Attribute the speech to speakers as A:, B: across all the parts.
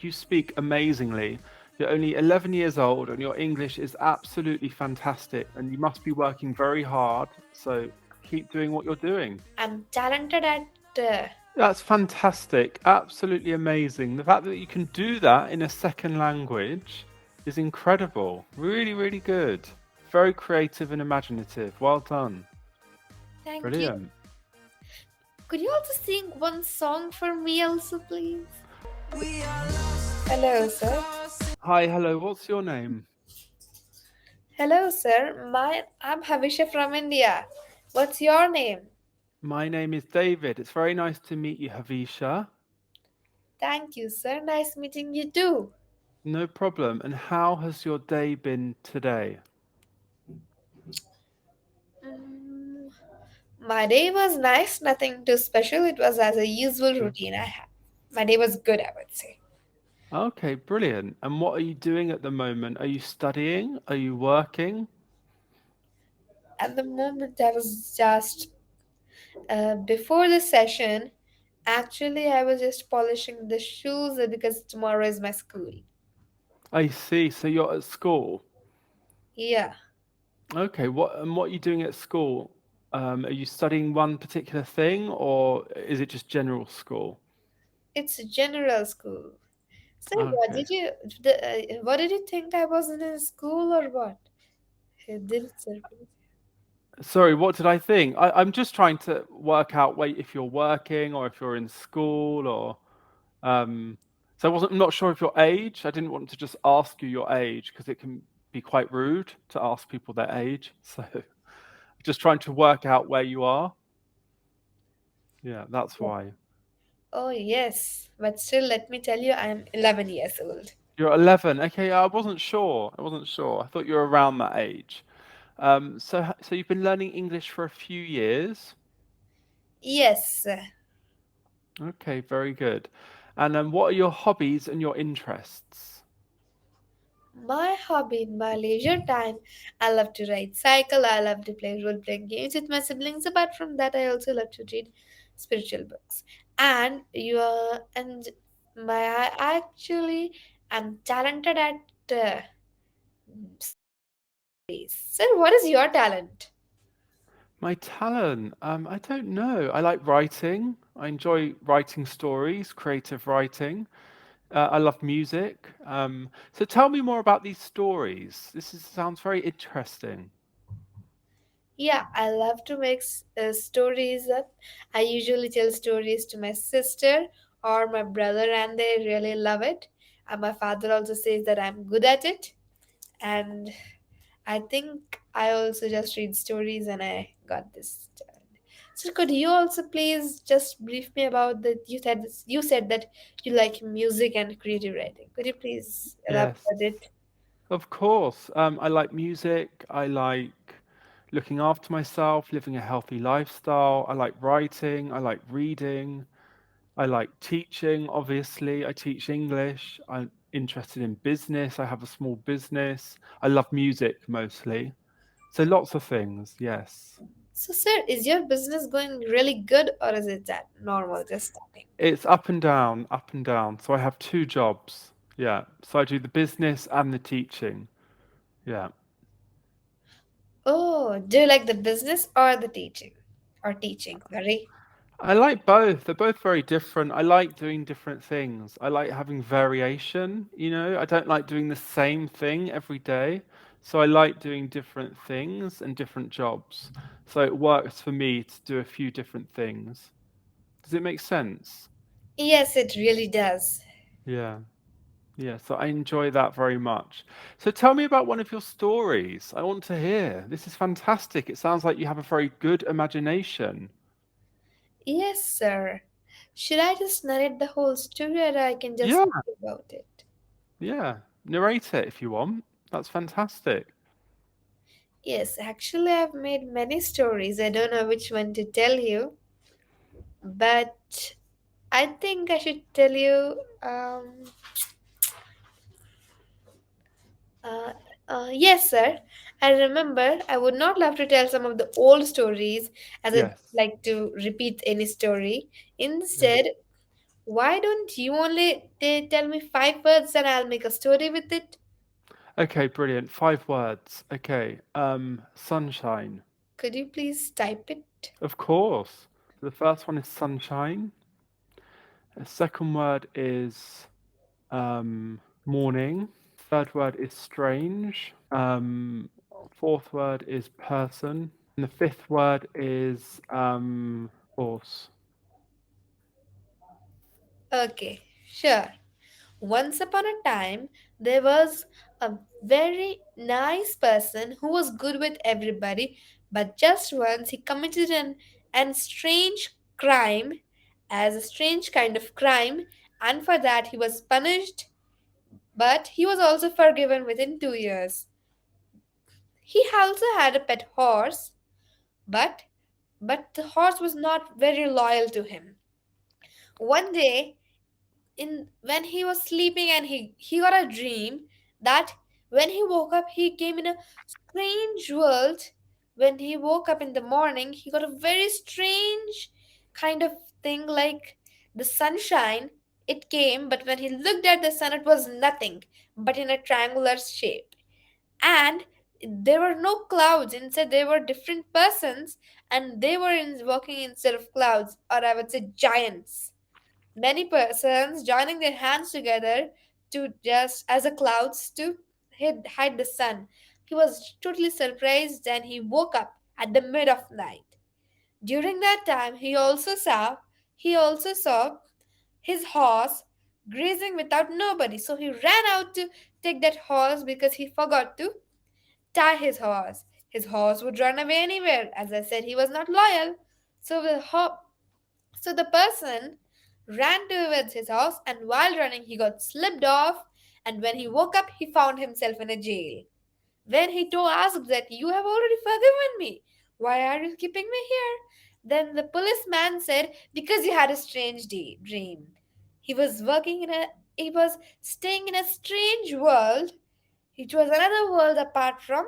A: You speak amazingly. You're only 11 years old and your English is absolutely fantastic and you must be working very hard. So keep doing what you're doing.
B: I'm talented at.
A: That's fantastic. Absolutely amazing. The fact that you can do that in a second language is incredible. Really, really good. Very creative and imaginative. Well done.
B: Thank you.
A: Brilliant.
B: Could you also sing one song for me, also, please? Hello, sir.
A: Hi, hello. What's your name?
B: Hello, sir. I'm Havisha from India. What's your name?
A: My name is David. It's very nice to meet you, Havisha.
B: Thank you, sir. Nice meeting you too.
A: No problem. And how has your day been today?
B: Mm, my day was nice, nothing too special. It was as a usual
A: Good.
B: routine I had. My day was good, I would say.
A: Okay, brilliant. And what are you doing at the moment? Are you studying? Are you working?
B: At the moment, I was just before the session. Actually, I was just polishing the shoes because tomorrow is my school.
A: I see. So you're at school.
B: Yeah,
A: Okay, what are you doing at school? Are you studying one particular thing or is it just general school?
B: it's a general school. So,
A: Okay.
B: what did you think I was in a school or what? Did it surprise?
A: Sorry, what did I think? I'm just trying to work out wait if you're working or if you're in school or so I'm not sure of your age. I didn't want to just ask you your age because it can be quite rude to ask people their age. So just trying to work out where you are. Yeah, that's
B: Yeah.
A: why.
B: Oh, yes. But still, let me tell you, I'm 11 years old.
A: You're 11. Okay, I wasn't sure. I wasn't sure. I thought you were around that age. So you've been learning English for a few years.
B: Yes.
A: Okay, very good. And what are your hobbies and your interests?
B: My hobby in my leisure time, I love to ride cycle, I love to play role-playing games with my siblings. Apart from that, I also love to read spiritual books. And my I actually am talented at stories. Sir, what is your talent?
A: My talent, I don't know. I like writing. I enjoy writing stories, creative writing. I love music. So tell me more about these stories. Sounds very interesting.
B: Yeah, I love to make stories up. I usually tell stories to my sister or my brother, and they really love it. And my father also says that I'm good at it. And I think I also just read stories and I got this talent. So could you also please just brief me about that? You said that you like music and creative writing. Could you please
A: Yes,
B: elaborate it?
A: of course. I like music. I like looking after myself, living a healthy lifestyle. I like writing. I like reading. I like teaching, obviously. I teach English. I'm interested in business. I have a small business. I love music mostly. So lots of things, yes.
B: So, sir, is your business going really good or is it that normal, just starting?
A: It's up and down, up and down. So I have two jobs. Yeah. So I do the business and the teaching. Yeah.
B: Oh, do you like the business or the teaching? Or teaching, sorry.
A: I like both. They're both very different. I like doing different things. I like having variation, you know. I don't like doing the same thing every day. So I like doing different things and different jobs. So it works for me to do a few different things. Does it make sense?
B: Yes, it really does.
A: Yeah. Yeah, so I enjoy that very much. So tell me about one of your stories. I want to hear. This is fantastic. It sounds like you have a very good imagination.
B: Yes, sir. Should I just narrate the whole story or I can just
A: Yeah,
B: talk about it?
A: yeah. Narrate it if you want. That's fantastic.
B: Yes, actually, I've made many stories. I don't know which one to tell you, but I think I should tell you. Uh, yes, sir. I remember I would not love to tell some of the old stories as I
A: Yes.
B: like to repeat any story.
A: Yeah.
B: Instead, Why don't you only tell me 5 words and I'll make a story with it?
A: Okay, brilliant. 5 words. Okay. Sunshine.
B: Could you please type it?
A: Of course. The first one is sunshine. The second word is morning. Third word is strange. Fourth word is person. And the fifth word is horse.
B: Okay, sure. Once upon a time, there was a very nice person who was good with everybody, but just once he committed an strange crime, as a strange kind of crime, and for that he was punished, but he was also forgiven within 2 years. He also had a pet horse, but the horse was not very loyal to him. One day, in when he was sleeping, and he got a dream that when he woke up he came in a strange world. When he woke up in the morning, he got a very strange kind of thing, like the sunshine. It came, but when he looked at the sun, it was nothing but in a triangular shape, and there were no clouds. Instead, there were different persons, and they were walking instead of clouds, or I would say giants. Many persons joining their hands together to just as a clouds to hide the sun. He was totally surprised and he woke up at the mid of night. During that time, he also saw his horse grazing without nobody. So he ran out to take that horse because he forgot to tie his horse. His horse would run away anywhere. As I said, he was not loyal. So the person ran towards his house, and while running, he got slipped off. And when he woke up, he found himself in a jail. When he asked that, "You have already forgiven me. Why are you keeping me here?" Then the policeman said, "Because you had a strange dream. He was working in a he was staying in a strange world. It was another world apart from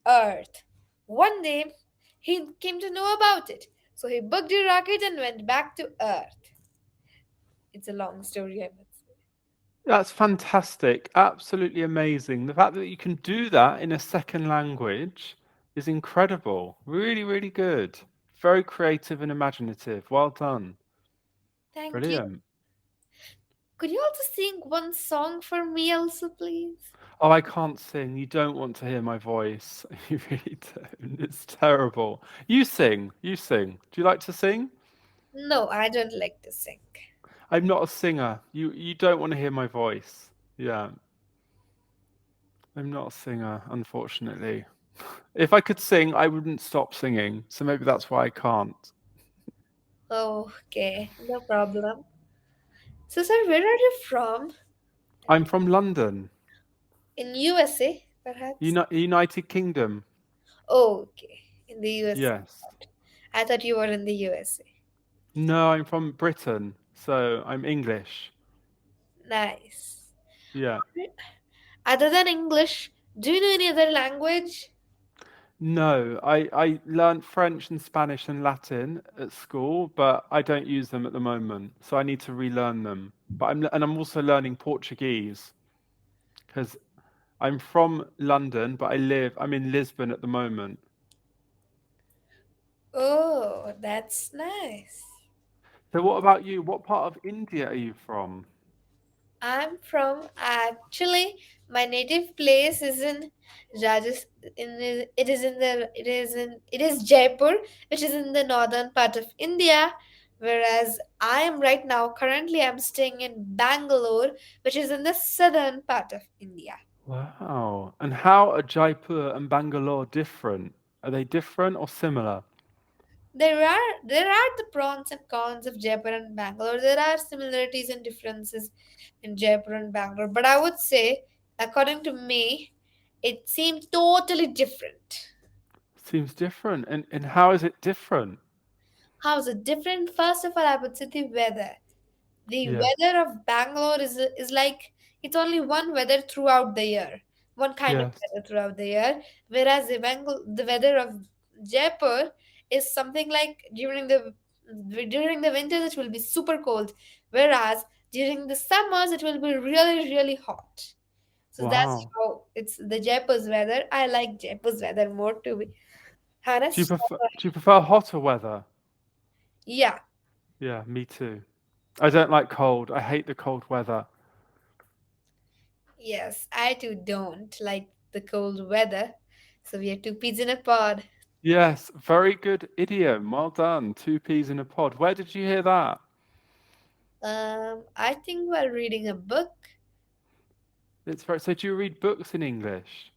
B: Earth. One day, he came to know about it. So he booked a rocket and went back to Earth." It's a long story, I must say.
A: That's fantastic. Absolutely amazing. The fact that you can do that in a second language is incredible. Really, really good. Very creative and imaginative. Well done.
B: Thank you.
A: Brilliant.
B: Could you also sing one song for me, also, please?
A: Oh, I can't sing. You don't want to hear my voice. You really don't. It's terrible. You sing. You sing. Do you like to sing?
B: No, I don't like to sing.
A: I'm not a singer. You don't want to hear my voice. Yeah, I'm not a singer, unfortunately. If I could sing, I wouldn't stop singing. So maybe that's why I can't.
B: Okay, no problem. So, sir, where are you from?
A: I'm from London,
B: In USA, perhaps?
A: United Kingdom.
B: Okay, in the USA.
A: Yes.
B: I thought you were in the USA.
A: No, I'm from Britain, so I'm English.
B: Nice.
A: Yeah.
B: Other than English, do you know any other language?
A: No, I learned French and Spanish and Latin at school, but I don't use them at the moment, so I need to relearn them. But I'm also learning Portuguese because I'm from London, but I'm in Lisbon at the moment.
B: Oh, that's nice.
A: So what about you? What part of India are you from?
B: I'm from actually my native place is in it is in it is Jaipur, which is in the northern part of India, whereas I am right now currently I'm staying in Bangalore, which is in the southern part of India.
A: Wow. And how are Jaipur and Bangalore different? Are they different or similar?
B: There are the pros and cons of Jaipur and Bangalore. There are similarities and differences in Jaipur and Bangalore, but I would say, according to me, it seems totally different.
A: Seems different. And how is it different?
B: How's it different? First of all, I would say the weather. The
A: Yeah.
B: weather of Bangalore is like it's only one weather throughout the year, one kind of
A: Yes.
B: weather throughout the year. Whereas the weather of Jaipur is something like during the winters it will be super cold. Whereas during the summers, it will be really, really hot. So that's
A: Wow.
B: how it's the Jaipur's weather. I like Jaipur's weather more, to be honest.
A: Do you prefer hotter weather?
B: Yeah,
A: Yeah, me too. I don't like cold. I hate the cold weather.
B: yes, I too don't like the cold weather. So we are two peas in a pod.
A: Yes, very good idiom. Well done. Two peas in a pod. Where did you hear that?
B: I think while reading a book.
A: It's very, so do you read books in English?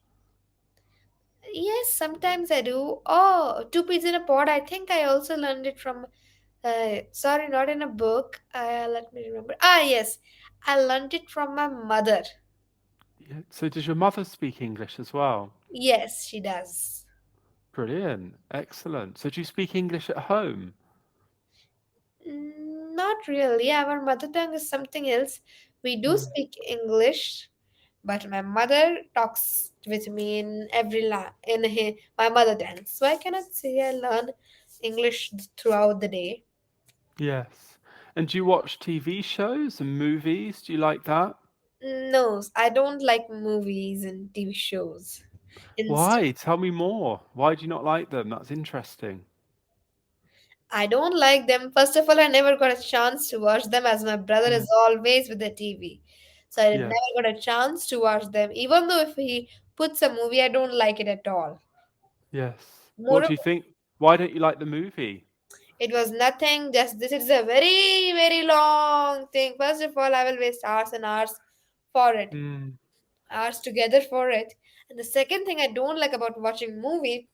B: Yes, sometimes I do. Oh, two peas in a pod. I think I also learned it from. Sorry, not in a book. Let me remember. Ah, yes, I learned it from my mother.
A: Yeah. So does your mother speak English as well?
B: Yes, she does.
A: Brilliant. Excellent. So do you speak English at home?
B: Not really. Our mother tongue is something else. We do
A: Mm.
B: speak English, but my mother talks with me in my mother tongue. So I cannot say I learn English throughout the day.
A: Yes. And do you watch TV shows and movies? Do you like that?
B: No, I don't like movies and TV shows. Instead,
A: Why? Tell me more. Why do you not like them? That's interesting.
B: I don't like them. First of all, I never got a chance to watch them as my brother
A: Mm.
B: is always with the TV. So I
A: Yes.
B: never got a chance to watch them. Even though if he puts a movie, I don't like it at all.
A: Yes. What do you
B: Moreover,
A: think? Why don't you like the movie?
B: it was nothing. Just this is a very, very long thing. First of all, I will waste hours and hours for it,
A: Mm.
B: hours together for it. And the second thing I don't like about watching movie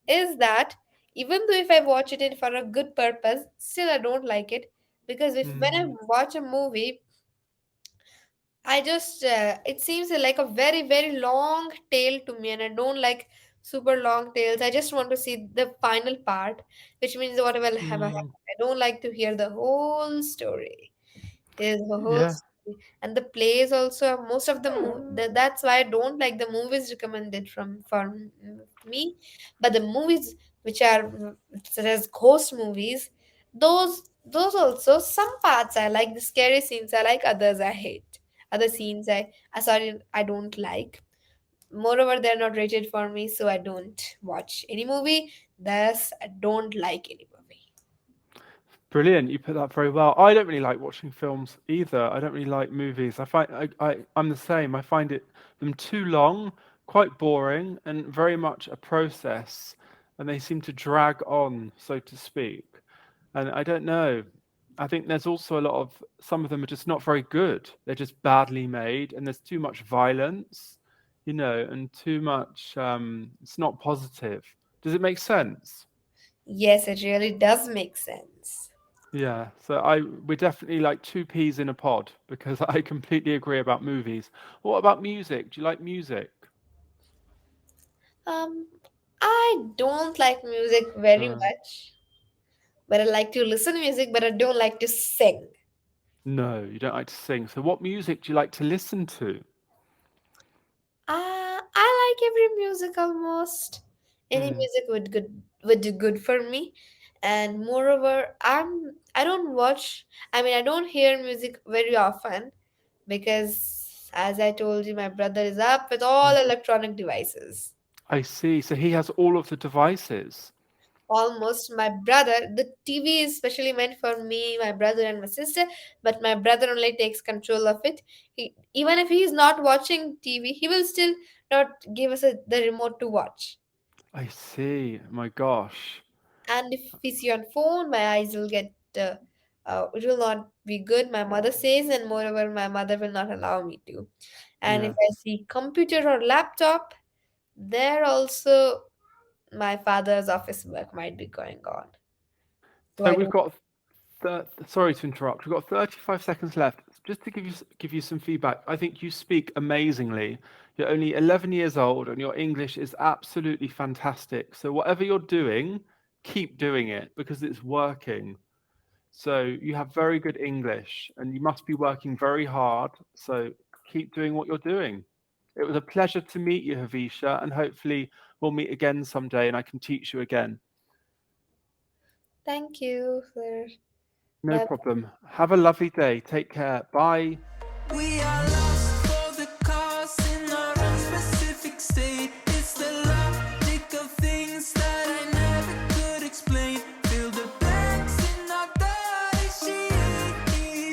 B: is that even though if I watch it in for a good purpose, still I don't like it because if when I
A: Mm.
B: watch a movie, I just it seems like a very very long tale to me, and I don't like super long tales. I just want to see the final part, which means what will have
A: Mm.
B: happened. I don't like to hear the whole story. Is the whole
A: Yeah.
B: story. And the plays also most of the that's why I don't like the movies recommended from me, but the movies which are such as ghost movies, those also some parts I like, the scary scenes I like, others I hate, other scenes I sorry I don't like. Moreover, they're not rated for me, so I don't watch any movie. Thus, I don't like any movie.
A: Brilliant. You put that very well. I don't really like watching films either. I don't really like movies. I'm the same. I find them too long, quite boring, and very much a process. And they seem to drag on, so to speak. And I don't know. I think there's also a lot of some of them are just not very good. They're just badly made, and there's too much violence, and too much. It's not positive. Does it make sense?
B: Yes, it really does make sense.
A: Yeah, so we're definitely like two peas in a pod because I completely agree about movies. What about music? Do you like music?
B: Um, I don't like music very
A: Uh,
B: much, but I like to listen to music, but I don't like to sing.
A: no, you don't like to sing. So what music do you like to listen to?
B: I like every music almost. Any
A: Mm,
B: music would do good for me. And moreover, I don't watch I mean I don't hear music very often because as I told you, my brother is up with all
A: mm.
B: electronic devices.
A: I see. So he has all of the devices.
B: Almost my brother, the TV is specially meant for me, my brother and my sister, but my brother only takes control of it. Even if he is not watching TV, he will still not give us the remote to watch.
A: I see. My gosh.
B: And if we see on phone, my eyes will get it will not be good, my mother says, and moreover my mother will not allow me to. And if I
A: Yes.
B: see computer or laptop, there also my father's office work might be going on, so
A: So
B: I
A: we've
B: don't.
A: got sorry to interrupt. We've got 35 seconds left. Just to give you some feedback, I think you speak amazingly. You're only 11 years old and your English is absolutely fantastic. So whatever you're doing, keep doing it because it's working. So you have very good English and you must be working very hard. So keep doing what you're doing. It was a pleasure to meet you, Havisha, and hopefully we'll meet again someday and I can teach you again.
B: Thank you, sir.
A: No
B: Bye.
A: problem. Have a lovely day. Take care. Bye.
C: We are